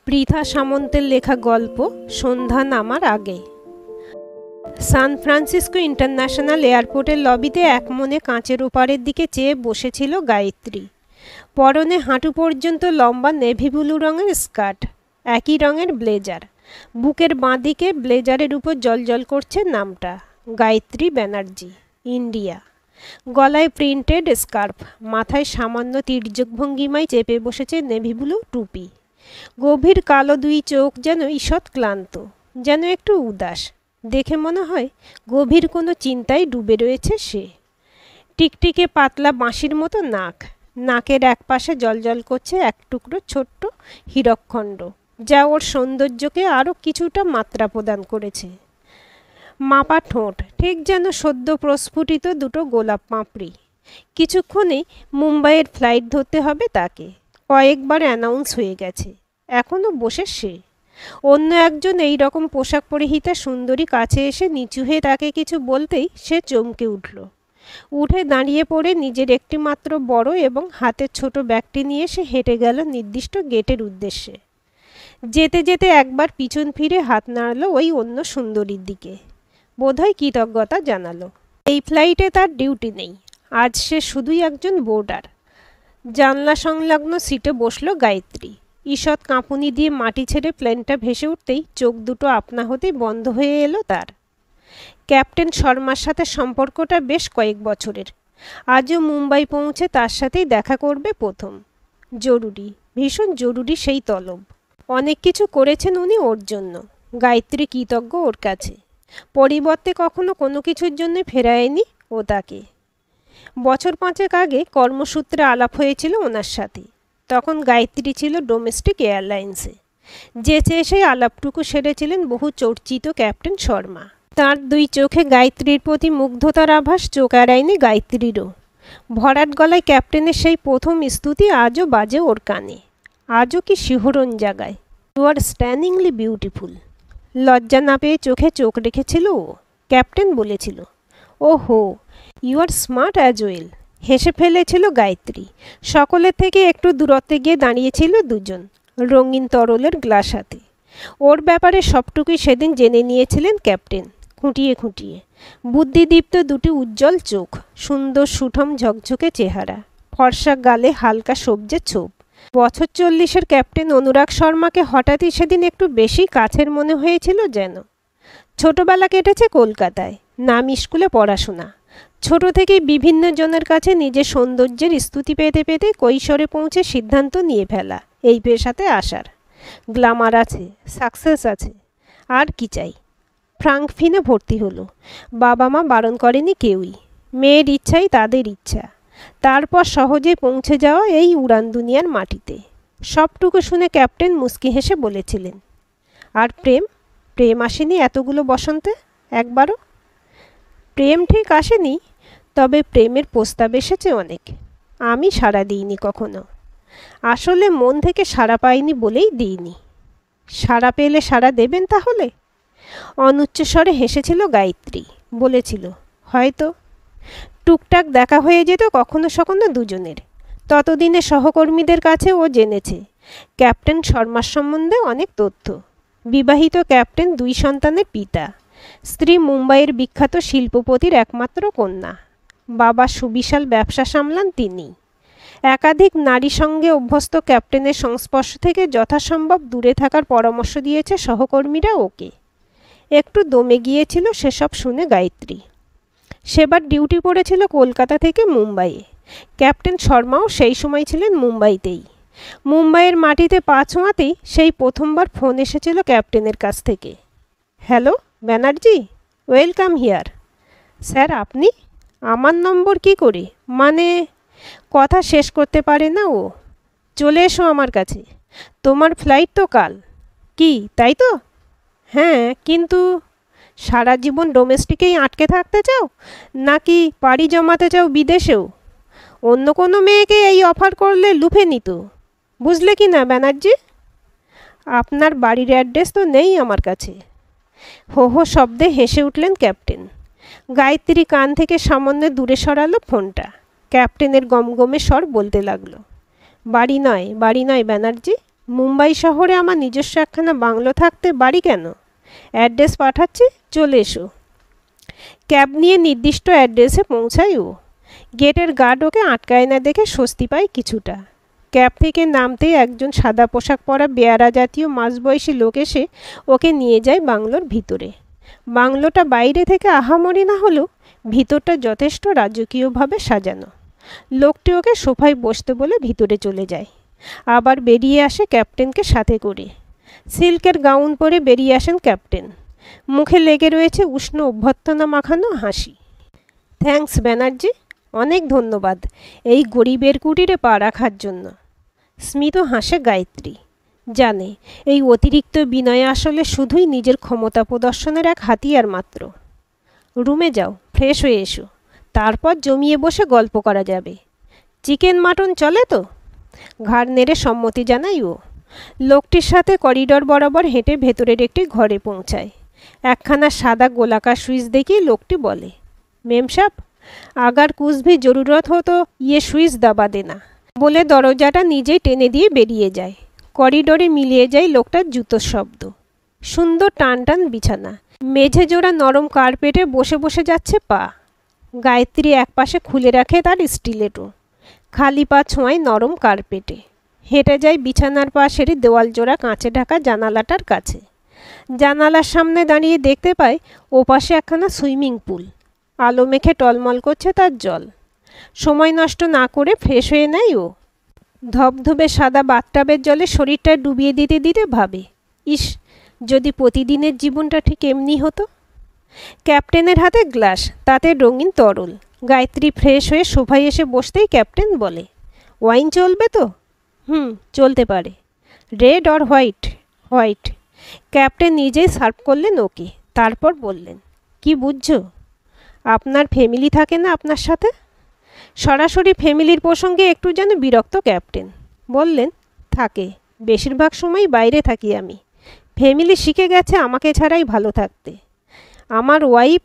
পৃথা সামন্তের লেখা গল্প সন্ধ্যা নামার আগে। সান ফ্রান্সিসকো ইন্টারন্যাশনাল এয়ারপোর্টের লবিতে একমনে কাঁচের ওপারের দিকে চেয়ে বসেছিল গায়ত্রী। পরনে হাঁটু পর্যন্ত লম্বা নেভি ব্লু রঙের স্কার্ট, একই রঙের ব্লেজার। বুকের বাঁদিকে ব্লেজারের উপর জলজল করছে নামটা, গায়ত্রী ব্যানার্জি, ইন্ডিয়া। গলায় প্রিন্টেড স্কার্ফ, মাথায় সামান্য তির্যক ভঙ্গিমায় চেপে বসেছে নেভি ব্লু টুপি। গভীর কালো দুই চোখ যেন ঈষৎ ক্লান্ত, যেন একটু উদাস। দেখে মনে হয় গভীর কোনো চিন্তায় ডুবে রয়েছে সে। টিকটিকে পাতলা বাঁশির মতো নাক, নাকের একপাশে জলজল করছে এক টুকরো ছোট্ট হীরকখণ্ড, যা ওর সৌন্দর্যকে আরও কিছুটা মাত্রা প্রদান করেছে। মাপা ঠোঁট, ঠিক যেন সদ্য প্রস্ফুটিত দুটো গোলাপ পাপড়ি। কিছুক্ষণেই মুম্বাইয়ের ফ্লাইট ধরতে হবে তাকে, কয়েকবার অ্যানাউন্স হয়ে গেছে। এখনও বসে সে। অন্য একজন এই রকম পোশাক পরিহিতা সুন্দরী কাছে এসে নিচু হয়ে তাকে কিছু বলতেই সে চমকে উঠল। উঠে দাঁড়িয়ে পড়ে নিজের একটি মাত্র বড় এবং হাতের ছোট ব্যাগটি নিয়ে সে হেঁটে গেল নির্দিষ্ট গেটের উদ্দেশ্যে। যেতে যেতে একবার পিছন ফিরে হাত নাড়ল ওই অন্য সুন্দরীর দিকে, বোধহয় কৃতজ্ঞতা জানালো। এই ফ্লাইটে তার ডিউটি নেই, আজ সে শুধুই একজন বোর্ডার। জানলা সংলগ্ন সিটে বসল গায়ত্রী। ঈষৎ কাঁপুনি দিয়ে মাটি ছেড়ে প্লেনটা ভেসে উঠতেই চোখ দুটো আপনা হতেই বন্ধ হয়ে এলো তার। ক্যাপ্টেন শর্মার সাথে সম্পর্কটা বেশ কয়েক বছরের। আজও মুম্বাই পৌঁছে তার সাথেই দেখা করবে প্রথম। জরুরি, ভীষণ জরুরি সেই তলব। অনেক কিছু করেছেন উনি ওর জন্য, গায়ত্রী কৃতজ্ঞ ওর কাছে। পরিবর্তে কখনো কোনো কিছুর জন্য ফেরায়নি ও তাকে। বছর 5 আগে কর্মসূত্রে আলাপ হয়েছিল ওনার সাথে। তখন গায়ত্রী ছিল ডোমেস্টিক এয়ারলাইন্সে। যেচে সেই আলাপটুকু সেরেছিলেন বহু চর্চিত ক্যাপ্টেন শর্মা। তার দুই চোখে গায়ত্রীর প্রতি মুগ্ধতার আভাস চোখ এড়ায়নি গায়ত্রীরও। ভরাট গলায় ক্যাপ্টেনের সেই প্রথম স্তুতি আজও বাজে ওর কানে, আজও কি শিহরণ জাগায়। You are stunningly beautiful. লজ্জা না পেয়ে চোখে চোখ রেখেছিল ও। ক্যাপ্টেন বলেছিল, ও হো, you are smart as well. হেসে ফেলেছিল গায়ত্রী। সকলের থেকে একটু দূরত্বে গিয়ে দাঁড়িয়েছিল দুজন, রঙিন তরলের গ্লাস হাতে। ওর ব্যাপারে সবটুকুই সেদিন জেনে নিয়েছিলেন ক্যাপ্টেন, খুঁটিয়ে খুঁটিয়ে। বুদ্ধিদীপ্ত দুটি উজ্জ্বল চোখ, সুন্দর সুঠম ঝকঝকে চেহারা, ফর্সা গালে হালকা সবজে ছোপ। বছর 40-এর ক্যাপ্টেন অনুরাগ শর্মাকে হঠাৎই সেদিন একটু বেশি কাছের মনে হয়েছিল যেন। ছোটবেলা কেটেছে কলকাতায়, নাম স্কুলে পড়াশোনা। ছোট থেকেই বিভিন্ন জনের কাছে নিজের সৌন্দর্যের স্তুতি পেতে পেতে কৈশোরে পৌঁছে সিদ্ধান্ত নিয়ে ফেলা এই পেশাতে আসার। গ্ল্যামার আছে, সাকসেস আছে, আর কি চাই। ফ্রাঙ্কফিনে ভর্তি হলো। বাবা মা বারণ করেনি কেউই। মেয়ের ইচ্ছাই তাদের ইচ্ছা। তারপর সহজে পৌঁছে যাওয়া এই উড়ান দুনিয়ার মাটিতে। সবটুকু শুনে ক্যাপ্টেন মুচকি হেসে বলেছিলেন, আর প্রেম? প্রেম আসেনি এতগুলো বসন্তে একবারও? প্রেম ঠিক আসেনি, তবে প্রেমের প্রস্তাব এসেছে অনেক। আমি সাড়া দিইনি কখনো। আসলে মন থেকে সাড়া পাইনি বলেই দিইনি। সাড়া পেলে সাড়া দেবেন তাহলে? অনুচ্চস্বরে হেসেছিল গায়ত্রী, বলেছিল, হয়তো। টুকটাক দেখা হয়ে যেত কখনো সখনো দুজনের। ততদিনে সহকর্মীদের কাছে ও জেনেছে ক্যাপ্টেন শর্মার সম্বন্ধে অনেক তথ্য। বিবাহিত ক্যাপ্টেন 2 সন্তানের পিতা। স্ত্রী মুম্বাইয়ের বিখ্যাত শিল্পপতির একমাত্র কন্যা। বাবা সুবিশাল ব্যবসা সামলান তিনি। একাধিক নারী সঙ্গে অভ্যস্ত ক্যাপ্টেনের সংস্পর্শ থেকে যথাসম্ভব দূরে থাকার পরামর্শ দিয়েছে সহকর্মীরা ওকে। একটু দমে গিয়েছিল সেসব শুনে গায়ত্রী। সেবার ডিউটি পড়েছিল কলকাতা থেকে মুম্বাইয়ে। ক্যাপ্টেন শর্মাও সেই সময় ছিলেন মুম্বাইতেই। মুম্বাইয়ের মাটিতে পা ছোঁয়াতেই সেই প্রথমবার ফোন এসেছিল ক্যাপ্টেনের কাছ থেকে। Hello Banerjee, welcome here. Sir আপনি? আমার নম্বর কি করে? মানে, কথা শেষ করতে পারে না ও। চলে এসো আমার কাছে। তোমার ফ্লাইট তো কাল। কি তাই তো? হ্যাঁ, কিন্তু সারা জীবন ডোমেস্টিকেই আটকে থাকতে চাও, নাকি পাড়ি জমাতে চাও বিদেশেও? অন্য কোনো মেয়েকে এই অফার করলে লুফে নিত, বুঝলে কি না ব্যানার্জি? আপনার বাড়ির অ্যাড্রেস তো নেই আমার কাছে। হো হো শব্দে হেসে উঠলেন ক্যাপ্টেন। গায়ত্রী কান থেকে সামান্য দূরে সরালো ফোনটা। ক্যাপ্টেনের গমগমে স্বর বলতে লাগলো, বাড়ি নয়, বাড়ি নয় ব্যানার্জি, মুম্বাই শহরে আমার নিজস্ব একখানা বাংলো থাকতে বাড়ি কেন? অ্যাড্রেস পাঠাচ্ছি, চলে এসো। ক্যাব নিয়ে নির্দিষ্ট অ্যাড্রেসে পৌঁছায় ও। গেটের গার্ড ওকে আটকায় না দেখে স্বস্তি পায় কিছুটা। ক্যাব থেকে নামতেই একজন সাদা পোশাক পরা বেয়ারা জাতীয় মাঝবয়সী লোক এসে ওকে নিয়ে যায় বাংলোর ভিতরে। বাংলোটা বাইরে থেকে আহামরি না হলেও ভিতরটা যথেষ্ট রাজকীয়ভাবে সাজানো। লোকটি ওকে সোফায় বসতে বলে ভিতরে চলে যায়, আবার বেরিয়ে আসে ক্যাপ্টেনকে সাথে করে। সিল্কের গাউন পরে বেরিয়ে আসেন ক্যাপ্টেন। মুখে লেগে রয়েছে উষ্ণ অভ্যর্থনা মাখানো হাসি। থ্যাঙ্কস ব্যানার্জি, অনেক ধন্যবাদ এই গরিবের কুটিরে পা রাখার জন্য। স্মিত হাসে গায়ত্রী। জানে এই অতিরিক্ত বিনয় আসলে শুধুই নিজের ক্ষমতা প্রদর্শনের এক হাতিয়ার মাত্র। রুমে যাও, ফ্রেশ হয়ে এসো, তারপর জমিয়ে বসে গল্প করা যাবে। চিকেন মাটন চলে তো? ঘাড় নেড়ে সম্মতি জানাই ও। লোকটির সাথে করিডর বরাবর হেঁটে ভেতরের একটি ঘরে পৌঁছায়। একখানা সাদা গোলাকার সুইচ দেখিয়ে লোকটি বলে, মেম সাহেব, আগার কুছ ভি জরুরত হো তো ইয়ে সুইচ দাবা দেনা, বলে দরজাটা নিজেই টেনে দিয়ে বেরিয়ে যায়। করিডোরে মিলিয়ে যায় লোকটার জুতোর শব্দ। সুন্দর টান টান বিছানা, মেঝে জোড়া নরম কার্পেটে বসে বসে যাচ্ছে পা। গায়ত্রী একপাশে খুলে রাখে তার স্টিলেটো, খালি পা ছোঁয়ায় নরম কার্পেটে। হেঁটে যায় বিছানার পাশেরই দেওয়াল জোড়া কাঁচে ঢাকা জানালাটার কাছে। জানালার সামনে দাঁড়িয়ে দেখতে পায় ওপাশে একখানা সুইমিং পুল। আলো মেখে টলমল করছে তার জল। সময় নষ্ট না করে ফ্রেশ হয়ে নেয় ও। ধবধবে সাদা বাথটাবের জলে শরীরটা ডুবিয়ে দিতে দিতে ভাবে, ইস, যদি প্রতিদিনের জীবনটা ঠিক এমনি হতো। ক্যাপ্টেনের হাতে গ্লাস, তাতে রঙিন তরল। গায়ত্রী ফ্রেশ হয়ে সোফায় এসে বসতেই ক্যাপ্টেন বলে, ওয়াইন চলবে তো? চলতে পারে। Red or white? White. Captain নিজেই সার্ভ করলেন ওকে, তারপর বললেন, কি বুঝছো? আপনার ফ্যামিলি থাকে না আপনার সাথে? সরাসরি ফ্যামিলির প্রসঙ্গে একটু যেন বিরক্ত ক্যাপ্টেন। বললেন, থাকে, বেশিরভাগ সময় বাইরে থাকি আমি। ফ্যামিলি শিখে গেছে আমাকে ছাড়াই ভালো থাকতে। আমার ওয়াইফ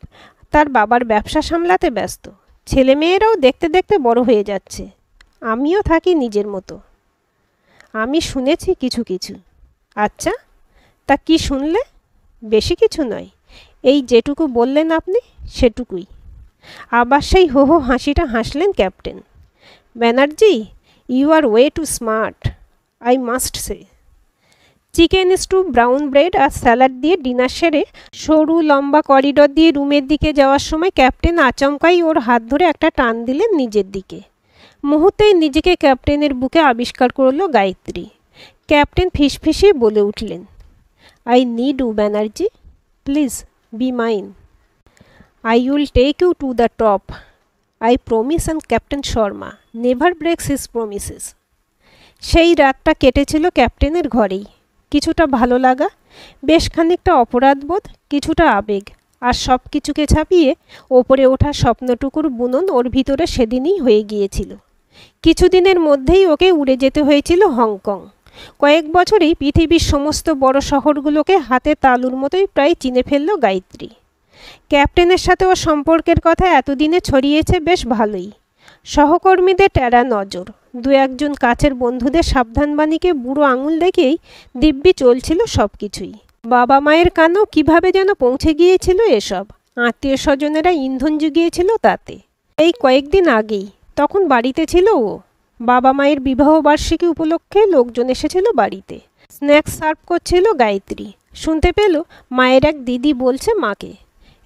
তার বাবার ব্যবসা সামলাতে ব্যস্ত। ছেলেমেয়েরাও দেখতে দেখতে বড় হয়ে যাচ্ছে। আমিও থাকি নিজের মতো। আমি শুনেছি কিছু কিছু। আচ্ছা, তা কি শুনলে? বেশি কিছু নয়, এই যেটুকু বললেন আপনি সেটুকুই। আবার সেই হো হো হাসিটা হাসলেন captain. Banerjee, you are way too smart, I must say. Chicken stew, brown bread আর স্যালাড দিয়ে ডিনার সেরে সরু লম্বা করিডর দিয়ে রুমের দিকে যাওয়ার সময় ক্যাপ্টেন আচমকাই ওর হাত ধরে একটা টান দিলেন নিজের দিকে। মুহূর্তেই নিজেকে ক্যাপ্টেনের বুকে আবিষ্কার করল গায়ত্রী। ক্যাপ্টেন ফিসফিসিয়ে বলে উঠলেন, I need you Banerjee, please be mine. I will take you to the top. I promise, and Captain Sharma never breaks his promises. সেই রাতটা কেটেছিল ক্যাপ্টেনের ঘরেই। কিছুটা ভালো লাগা, বেশ খানিকটা অপরাধবোধ, কিছুটা আবেগ, আর সব কিছুকে ছাপিয়ে ওপরে ওঠা স্বপ্নটুকুর বুনন ওর ভিতরে সেদিনই হয়ে গিয়েছিল। কিছুদিনের মধ্যেই ওকে উড়ে যেতে হয়েছিল হংকং। কয়েক বছরেই পৃথিবীর সমস্ত বড় শহরগুলোকে হাতে তালুর মতোই প্রায় চিনে ফেলল গায়ত্রী। ক্যাপ্টেনের সাথে ওর সম্পর্কের কথা এতদিনে ছড়িয়েছে বেশ ভালোই। সহকর্মীদের টেরা নজর, দু একজন কাছের বন্ধুদের সাবধানবাণীকে বুড়ো আঙুল দেখেই দিব্যি চলছিল সব কিছুই। বাবা মায়ের কানেও কীভাবে যেন পৌঁছে গিয়েছিল এসব। আত্মীয় স্বজনেরা ইন্ধন জুগিয়েছিল তাতে। এই কয়েকদিন আগেই, তখন বাড়িতে ছিল ও। বাবা মায়ের বিবাহবার্ষিকী উপলক্ষে লোকজন এসেছিল বাড়িতে। স্ন্যাক্স সার্ভ করছিল গায়ত্রী। শুনতে পেল মায়ের এক দিদি বলছে মাকে,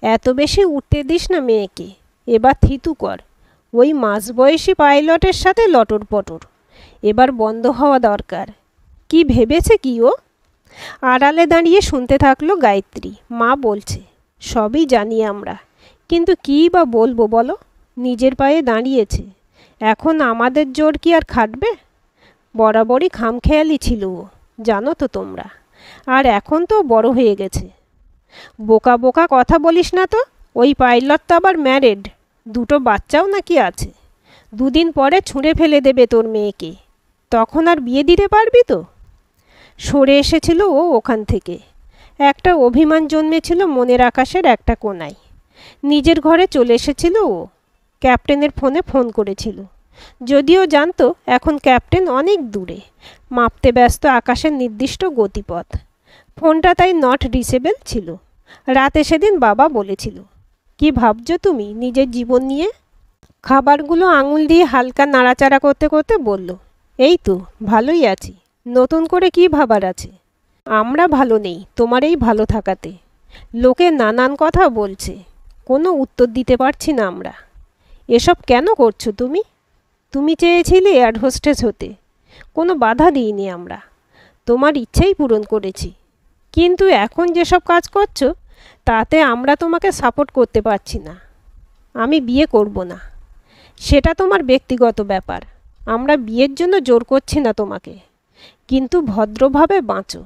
এত বেশি উঠতে দিস না মেয়েকে, এবার থিতু কর। ওই মাঝবয়সী পাইলটের সাথে লটর পটর এবার বন্ধ হওয়া দরকার। কি ভেবেছে কি ও? আড়ালে দাঁড়িয়ে শুনতে থাকলো গায়ত্রী। মা বলছে, সবই জানি আমরা, কিন্তু কী বা বলবো বলো? নিজের পায়ে দাঁড়িয়েছে, এখন আমাদের জোর কি আর খাটবে? বরাবরই খামখেয়ালি ছিল ও, জানো তো তোমরা। আর এখন তো বড় হয়ে গেছে। বোকা বোকা কথা বলিস না তো। ওই পাইলট তো আবার ম্যারেড, দুটো বাচ্চাও নাকি আছে। দুদিন পরে ছুঁড়ে ফেলে দেবে তোর মেয়েকে, তখন আর বিয়ে দিতে পারবি তো? সরে এসেছিল ও ওখান থেকে। একটা অভিমান জন্মেছিল মনের আকাশের একটা কোণায়। নিজের ঘরে চলে এসেছিল ও। ক্যাপ্টেনের ফোনে ফোন করেছিল, যদিও জানতো এখন ক্যাপ্টেন অনেক দূরে, মাপতে ব্যস্ত আকাশের নির্দিষ্ট গতিপথ। ফোনটা তাই নট রিচেবল ছিল। রাতে সেদিন বাবা বলেছিল, কি ভাবছো তুমি নিজের জীবন নিয়ে? খাবারগুলো আঙুল দিয়ে হালকা নাড়াচাড়া করতে করতে বলল, এই তো ভালোই আছি, নতুন করে কি ভাবার আছে? আমরা ভালো নেই তোমার এই ভালো থাকাতে। লোকে নানান কথা বলছে, কোনো উত্তর দিতে পারছি না আমরা। এসব কেন করছো তুমি? তুমি চেয়েছিলে এয়ার হোস্টেস হতে, কোনো বাধা দিইনি আমরা, তোমার ইচ্ছেই পূরণ করেছি। কিন্তু এখন যেসব কাজ করছো তাতে আমরা তোমাকে সাপোর্ট করতে পারছি না। আমি বিয়ে করব না, সেটা তোমার ব্যক্তিগত ব্যাপার। আমরা বিয়ের জন্য জোর করছি না তোমাকে, কিন্তু ভদ্রভাবে বাঁচো।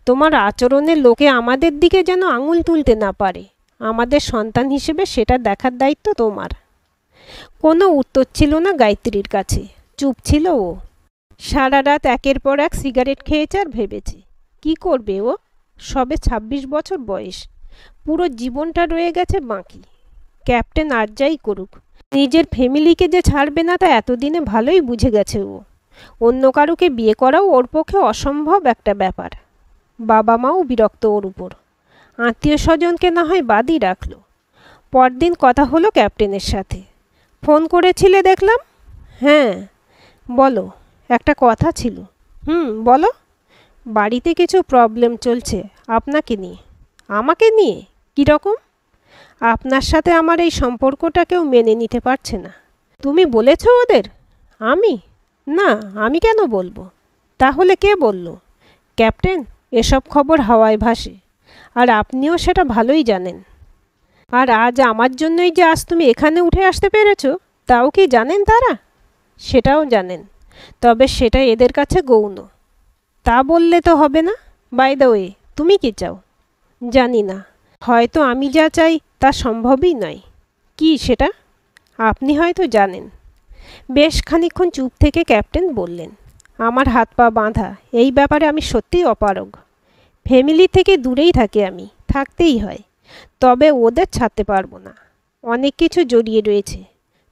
তোমার আচরণে লোকে আমাদের দিকে যেন আঙুল তুলতে না পারে। আমাদের সন্তান হিসেবে সেটা দেখার দায়িত্ব তোমার। কোনো উত্তর ছিল না গায়ত্রীর কাছে, চুপ ছিল ও। সারা রাত একের পর এক সিগারেট খেয়েছে আর ভেবেছে কি করবে ও। সবে ২৬ বছর বয়স, পুরো জীবনটা রয়ে গেছে বাকি। ক্যাপ্টেন আর যাই করুক, নিজের ফ্যামিলিকে যে ছাড়বে না তা এতদিনে ভালোই বুঝে গেছে ও। অন্য কারুকে বিয়ে করাও ওর পক্ষে অসম্ভব একটা ব্যাপার। বাবা মাও বিরক্ত ওর উপর। আত্মীয় স্বজনকে না হয় বাদই রাখলো। পরদিন কথা হলো ক্যাপ্টেনের সাথে। ফোন করেছিলে দেখলাম। হ্যাঁ বলো, একটা কথা ছিল। বলো। বাড়িতে কিছু প্রবলেম চলছে আপনাকে নিয়ে। আমাকে নিয়ে? কীরকম? আপনার সাথে আমার এই সম্পর্কটা কেউ মেনে নিতে পারছে না। তুমি বলেছ ওদের? আমি? না, আমি কেন বলবো? তাহলে কে বলল? ক্যাপ্টেন, এসব খবর হাওয়ায় ভাসে, আর আপনিও সেটা ভালোই জানেন। আর আজ আমার জন্যই যে আজ তুমি এখানে উঠে আসতে পেরেছ, তাও কি জানেন তারা? সেটাও জানেন, তবে সেটা এদের কাছে গৌণ। তা বললে তো হবে না। বাই দ্য ওয়ে, তুমি কি চাও? জানি না, হয়তো আমি যা চাই তা সম্ভবই নয়। কি সেটা? আপনি হয়তো জানেন। বেশ খানিকক্ষণ চুপ থেকে ক্যাপ্টেন বললেন, আমার হাত পা বাঁধা, এই ব্যাপারে আমি সত্যিই অপারগ। ফ্যামিলি থেকে দূরেই থাকি আমি, থাকতেই হয়। তবে ওদের ছাড়তে পারবো না, অনেক কিছু জড়িয়ে রয়েছে,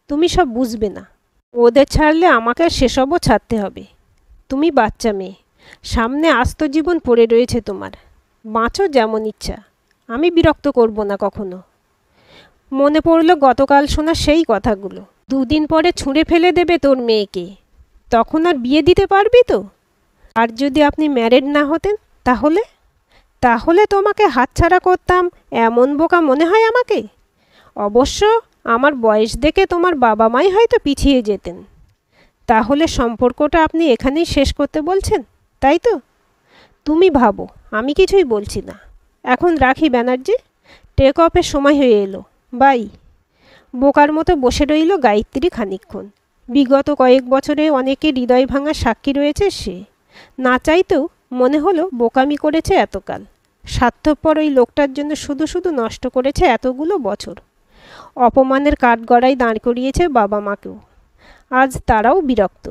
তুমি সব বুঝবে না। ওদের ছাড়লে আমাকে সেসবও ছাড়তে হবে। তুমি বাচ্চা মেয়ে, সামনে আস্ত জীবন পড়ে রয়েছে তোমার। বাঁচো যেমন ইচ্ছা, আমি বিরক্ত করব না কখনো। মনে পড়ল গতকাল শোনা সেই কথাগুলো। 2 দিন পরে ছুঁড়ে ফেলে দেবে তোর মেয়েকে, তখন আর বিয়ে দিতে পারবি তো? আর যদি আপনি ম্যারেড না হতেন তাহলে? তাহলে তোমাকে হাতছাড়া করতাম এমন বোকা মনে হয় আমাকে? অবশ্য আমার বয়স দেখে তোমার বাবা মাই হয়তো পিছিয়ে যেতেন। তাহলে সম্পর্কটা আপনি এখানেই শেষ করতে বলছেন, তাই তো? তুমি ভাবো, আমি কিছুই বলছি না। এখন রাখি ব্যানার্জি, টেক অফের সময় হয়ে এলো। বাই। বোকার মতো বসে রইল গায়ত্রী খানিকক্ষণ। বিগত কয়েক বছরে অনেকে হৃদয় ভাঙার সাক্ষী রয়েছে সে। না চাইতেও মনে হলো বোকামি করেছে এতকাল। স্বার্থপর ওই লোকটার জন্য শুধু শুধু নষ্ট করেছে এতগুলো বছর। অপমানের কাঠগড়ায় দাঁড় করিয়েছে বাবা মাকেও। আজ তারাও বিরক্ত।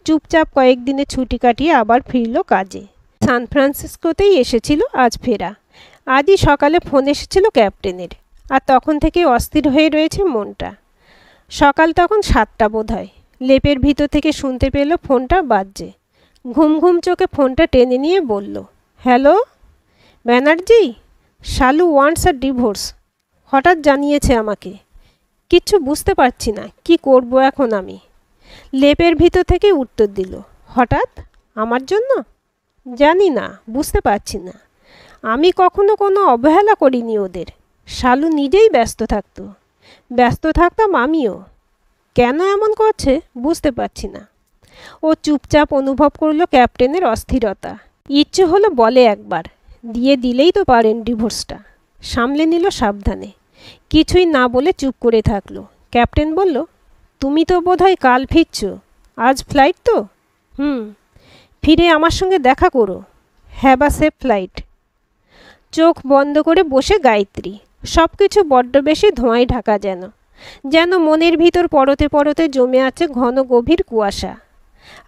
চুপচাপ কয়েকদিনের ছুটি কাটিয়ে আবার ফিরল কাজে। সান ফ্রান্সিসকোতেই এসেছিল আজ ফেরা। আজই সকালে ফোন এসেছিল ক্যাপ্টেনের, আর তখন থেকে অস্থির হয়ে রয়েছে মনটা। সকাল তখন 7টা বোধহয়। লেপের ভিতর থেকে শুনতে পেল ফোনটা বাজছে। ঘুম ঘুম চোখে ফোনটা টেনে নিয়ে বলল, hello Banerjee, Shalu wants a divorce. হঠাৎ জানিয়েছে আমাকে। কিচ্ছু বুঝতে পারছি না কি করব এখন আমি। লেপের ভিতর থেকে উত্তর দিল, হঠাৎ? আমার জন্য? জানি না, বুঝতে পারছি না। আমি কখনো কোনো অবহেলা করিনি ওদের। শালু নিজেই ব্যস্ত থাকতো, ব্যস্ত থাকতাম আমিও। কেন এমন করছে বুঝতে পারছি না। ও চুপচাপ অনুভব করলো ক্যাপ্টেনের অস্থিরতা। ইচ্ছে হলো বলে একবার, দিয়ে দিলেই তো পারেন ডিভোর্সটা। সামলে নিল সাবধানে, কিছুই না বলে চুপ করে থাকলো। ক্যাপ্টেন বলল, তুমি তো বোধহয় কাল ফিরছ, আজ ফ্লাইট তো? ফিরে আমার সঙ্গে দেখা করো। Have a safe flight. চোখ বন্ধ করে বসে গায়ত্রী। সব কিছু বড্ড বেশি ধোঁয়ায় ঢাকা, যেন মনের ভিতর পরতে পরতে জমে আছে ঘন গভীর কুয়াশা।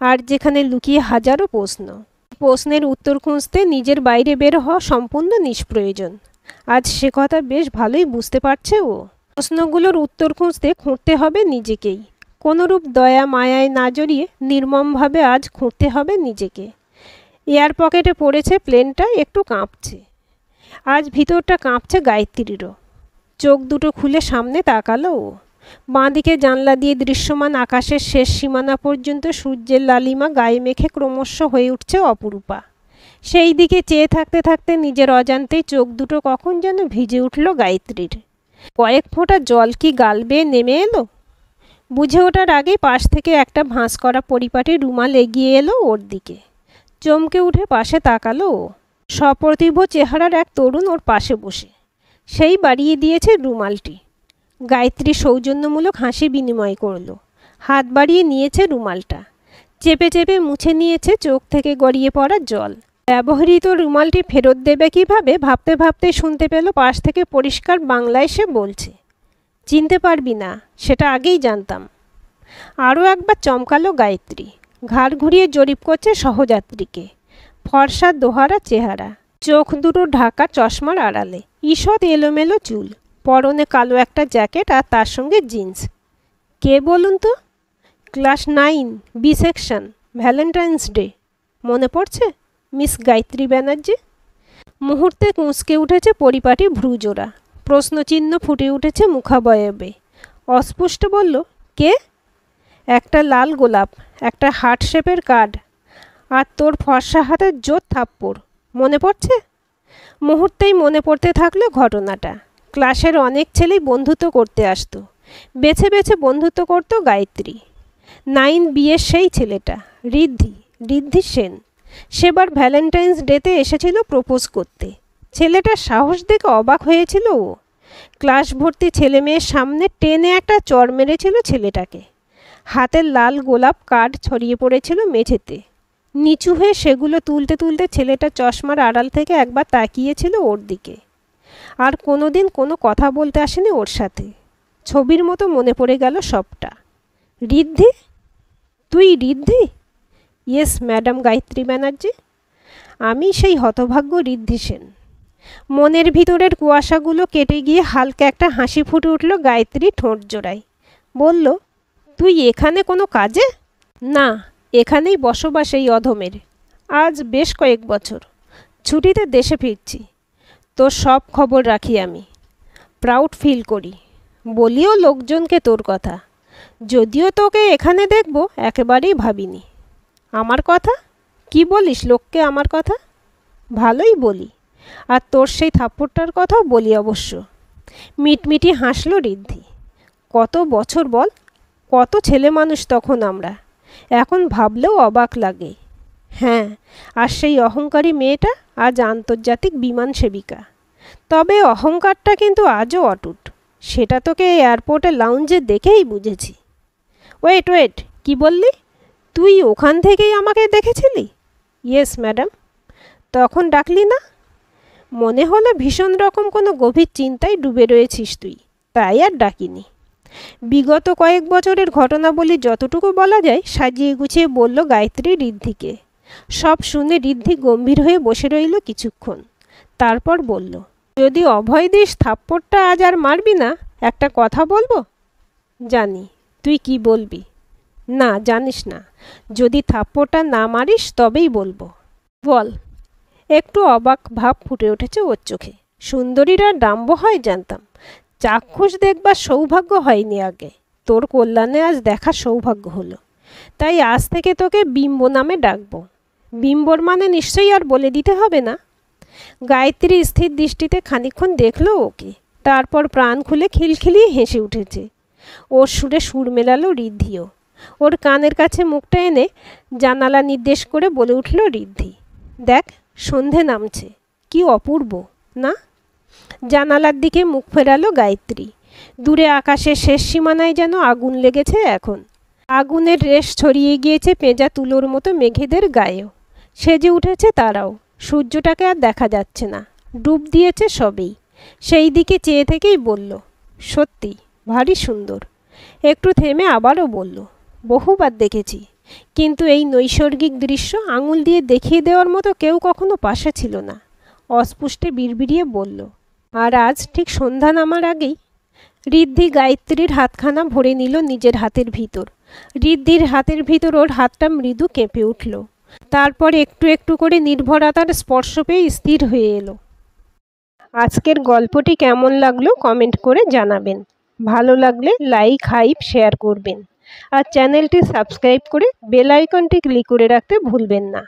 আর যেখানে লুকিয়ে হাজারো প্রশ্ন। প্রশ্নের উত্তর খুঁজতে নিজের বাইরে বের হওয়া সম্পূর্ণ নিষ্প্রয়োজন। আজ সে কথা বেশ ভালোই বুঝতে পারছে ও। প্রশ্নগুলোর উত্তর খুঁজতে হবে নিজেকেই। কোনোরূপ দয়া মায়ায় না জড়িয়ে নির্মমভাবে আজ খুঁড়তে হবে নিজেকে। এয়ার পকেটে পড়েছে প্লেনটা, একটু কাঁপছে। আজ ভিতরটা কাঁপছে গায়ত্রীরও। চোখ দুটো খুলে সামনে তাকালো ও। বাঁদিকে জানলা দিয়ে দৃশ্যমান আকাশের শেষ সীমানা পর্যন্ত সূর্যের লালিমা গায়ে মেখে ক্রমশ হয়ে উঠছে অপরূপা। সেই দিকে চেয়ে থাকতে থাকতে নিজের অজান্তেই চোখ দুটো কখন যেন ভিজে উঠল গায়ত্রীর। কয়েক ফোঁটা জল কি গাল বেয়ে নেমে এলো? বুঝে ওঠার আগেই পাশ থেকে একটা ভাঁজ করা পরিপাটি রুমাল এগিয়ে এলো ওর দিকে। চমকে উঠে পাশে তাকালো ও। সপ্রতিভ চেহারার এক তরুণ ওর পাশে বসে। সেই বাড়িয়ে দিয়েছে রুমালটি। গায়ত্রী সৌজন্যমূলক হাসি বিনিময় করল। হাত বাড়িয়ে নিয়েছে রুমালটা। চেপে চেপে মুছে নিয়েছে চোখ থেকে গড়িয়ে পড়া জল। ব্যবহৃত রুমালটি ফেরত দেবে কিভাবে ভাবতে ভাবতে শুনতে পেল পাশ থেকে পরিষ্কার বাংলায় সে বলছে, চিনতে পারবি না, সেটা আগেই জানতাম। আরও একবার চমকালো গায়ত্রী। ঘাড় ঘুরিয়ে জরিপ করছে সহযাত্রীকে। ফর্সা দোহারা চেহারা, চোখ দুটো ঢাকা চশমার আড়ালে, ঈষৎ এলোমেলো চুল, পরনে কালো একটা জ্যাকেট আর তার সঙ্গে জিন্স। কে বলুন তো? Class 9 B section, Valentine's day. মনে পড়ছে? মিস গায়ত্রী ব্যানার্জি। মুহূর্তে কুঁচকে উঠেছে পরিপাটি ভ্রুজোড়া। প্রশ্নচিহ্ন ফুটে উঠেছে মুখাবয়বে। অস্পষ্ট বলল, কে? একটা লাল গোলাপ, একটা হার্ট শেপের কার্ড, আর তোর ফর্সা হাতের জোর থাপ্পড়। মনে পড়ছে? মুহূর্তেই মনে পড়তে থাকলো ঘটনাটা। ক্লাসের অনেক ছেলেই বন্ধুত্ব করতে আসতো। বেছে বেছে বন্ধুত্ব করত গায়ত্রী। 9 বিয়ের সেই ছেলেটা, ঋদ্ধি সেন। সেবার ভ্যালেন্টাইন্স ডেতে এসেছিল প্রপোজ করতে। ছেলেটার সাহস দেখে অবাক হয়েছিল ও। ক্লাস ভর্তি ছেলে মেয়ের সামনে টেনে একটা চড় মেরেছিল ছেলেটাকে। হাতের লাল গোলাপ কার্ড ছড়িয়ে পড়েছিল মেঝেতে। নিচু হয়ে সেগুলো তুলতে তুলতে ছেলেটা চশমার আড়াল থেকে একবার তাকিয়েছিল ওর দিকে। আর কোনোদিন কোনো কথা বলতে আসেনি ওর সাথে। ছবির মতো মনে পড়ে গেল সবটা। ঋদ্ধি? তুই ঋদ্ধি? ইয়েস ম্যাডাম গায়ত্রী ব্যানার্জি, আমি সেই হতভাগ্য ঋদ্ধি সেন। মনের ভিতরের কুয়াশাগুলো কেটে গিয়ে হালকা একটা হাসি ফুটে উঠল গায়ত্রী ঠোঁট জোড়ায়। বলল, তুই এখানে কোনো কাজে? না, এখানেই বসবাস এই অধমের। আজ বেশ কয়েক বছর। ছুটিতে দেশে ফিরছি। তোর সব খবর রাখি আমি। প্রাউড ফিল করি। বলিও লোকজনকে তোর কথা। যদিও তোকে এখানে দেখব একেবারেই ভাবিনি। আমার কথা? কি বলিস লোককে আমার কথা? ভালোই বলি। আর তোর সেই থাপ্পড়টার কথাও বলি অবশ্য। মিটমিটি হাসল ঋদ্ধি। কত বছর বল, কত ছেলে মানুষ তখন আমরা। এখন ভাবলেও অবাক লাগে। হ্যাঁ, আর সেই অহংকারী মেয়েটা আজ আন্তর্জাতিক বিমান সেবিকা। তবে অহংকারটা কিন্তু আজও অটুট। সেটা তোকে এয়ারপোর্টে লাউঞ্জে দেখেই বুঝেছি। ওয়েট, কি বললি? তুই ওখান থেকেই আমাকে দেখেছিলি? Yes madam. তখন ডাকলি না? মনে হলো ভীষণ রকম কোনো গভীর চিন্তায় ডুবে রয়েছিস তুই, তাই আর ডাকিনি। বিগত কয়েক বছরের ঘটনাবলী যতটুকু বলা যায় সাজিয়ে গুছিয়ে বলল গায়ত্রী ঋদ্ধিকে। সব শুনে ঋদ্ধি গম্ভীর হয়ে বসে রইল কিছুক্ষণ। তারপর বলল, যদি অভয় দিস থাপ্পড়টা আজ আর মারবি না, একটা কথা বলবো? জানি, তুই কি বলবি। না, জানিস না। যদি থাপ্পড়টা না মারিস তবেই বলবো। বল। একটু অবাক ভাব ফুটে উঠেছে ওর চোখে। সুন্দরীরা ডাম্ব হয় জানতাম, চাক্ষুষ দেখবার সৌভাগ্য হয়নি আগে। তোর কল্যাণে আজ দেখার সৌভাগ্য হলো। তাই আজ থেকে তোকে বিম্ব নামে ডাকবো। বিম্বর মানে নিশ্চয়ই আর বলে দিতে হবে না। গায়ত্রী স্থির দৃষ্টিতে খানিকক্ষণ দেখল ওকে। তারপর প্রাণ খুলে খিলখিলিয়ে হেসে উঠেছে। ওর সুরে সুর মেলালো ঋদ্ধিও। ওর কানের কাছে মুখটা এনে জানালা নির্দেশ করে বলে উঠল ঋদ্ধি, দেখ সন্ধে নামছে, কি অপূর্ব না? জানালার দিকে মুখ ফেরালো গায়ত্রী। দূরে আকাশের শেষ সীমানায় যেন আগুন লেগেছে এখন। আগুনের রেশ ছড়িয়ে গিয়েছে পেঁজা তুলোর মতো মেঘেদের গায়েও। সেজে উঠেছে তারাও। সূর্যটাকে আর দেখা যাচ্ছে না, ডুব দিয়েছে সবেই। সেই দিকে চেয়ে থেকেই বলল, সত্যি ভারী সুন্দর। একটু থেমে আবারও বলল, বহুবার দেখেছি, কিন্তু এই নৈসর্গিক দৃশ্য আঙুল দিয়ে দেখিয়ে দেওয়ার মতো কেউ কখনো পাশে ছিল না। অস্পুষ্টে বিড়বিড়িয়ে বলল, আর আজ ঠিক সন্ধ্যা নামার আগেই। ঋদ্ধি গায়ত্রীর হাতখানা ভরে নিল নিজের হাতের ভিতর। ঋদ্ধির হাতের ভিতর ওর হাতটা মৃদু কেঁপে উঠল। তারপর একটু একটু করে নির্ভরতার স্পর্শ পেয়ে স্থির হয়ে এলো। আজকের গল্পটি কেমন লাগলো কমেন্ট করে জানাবেন। ভালো লাগলে লাইক, হাইপ, শেয়ার করবেন। আর চ্যানেলটি সাবস্ক্রাইব করে বেল আইকনটি ক্লিক করে রাখতে ভুলবেন না।